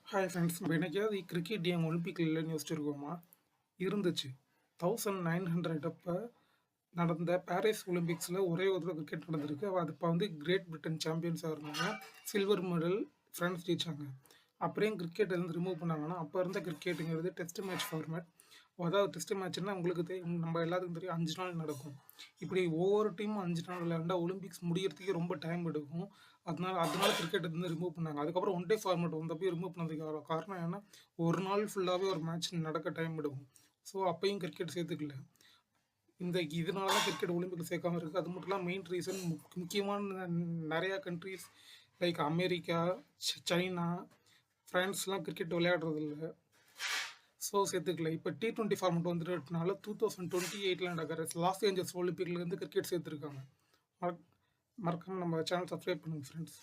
Hi friends. நம்ம என்னைக்காவது cricket game ஒலிம்பிக்கில் இல்லைன்னு யோசிச்சிருக்கோமா? இருந்துச்சு. 1900 அப்போ நடந்த பாரிஸ் ஒலிம்பிக்ஸில் ஒரே ஒரு தடவை கிரிக்கெட் நடந்திருக்கு. அது அப்போ கிரேட் பிரிட்டன் சாம்பியன்ஸாக இருந்தாங்க. சில்வர் மெடல் ஃப்ரான்ஸ் ஜெயிச்சாங்க. அப்புறம் கிரிக்கெட் வந்து ரிமூவ் பண்ணாங்கன்னா, அப்போ இருந்த கிரிக்கெட்டுங்கிறது டெஸ்ட் மேட்ச் ஃபார்மேட். அதாவது டெஸ்ட் மேட்ச்னா உங்களுக்கு நம்ம எல்லாத்துக்கும் தெரியும் 5 நாள் நடக்கும். இப்படி ஒவ்வொரு டீமும் 5 நாள் விளையாண்டா ஒலிம்பிக்ஸ் முடியறதுக்கே ரொம்ப டைம் எடுக்கும். அதனால கிரிக்கெட் வந்து ரிமூவ் பண்ணாங்க. அதுக்கப்புறம் ஒன் டே ஃபார்மேட் வந்தப்போ ரிமூவ் பண்ணதுக்கு காரணம் ஏன்னா, ஒரு நாள் ஃபுல்லாகவே ஒரு மேட்ச் நடக்க டைம் எடுக்கும். ஸோ அப்பயும் கிரிக்கெட் சேர்த்துக்கல. இதனால தான் கிரிக்கெட் ஒலிம்பிக்ல சேர்க்காம இருக்குது. அது மட்டும் இல்லாமல் மெயின் ரீசன் முக்கியமான நிறையா கண்ட்ரீஸ் லைக் அமெரிக்கா, சைனா, ஃப்ரான்ஸ்லாம் கிரிக்கெட் விளையாடுறதில்ல. ஸோ சேர்த்துக்கல. இப்போ T20 ஃபார்மெட் வந்துட்டனால 2028 நடக்கிற லாஸ் ஏஞ்சல்ஸ் ஒலிம்பிக்லேருந்து கிரிக்கெட் சேர்த்துருக்காங்க. மறக்காமல் நம்ம சேனல் சப்ஸ்கிரைப் பண்ணுங்கள் ஃப்ரெண்ட்ஸ்.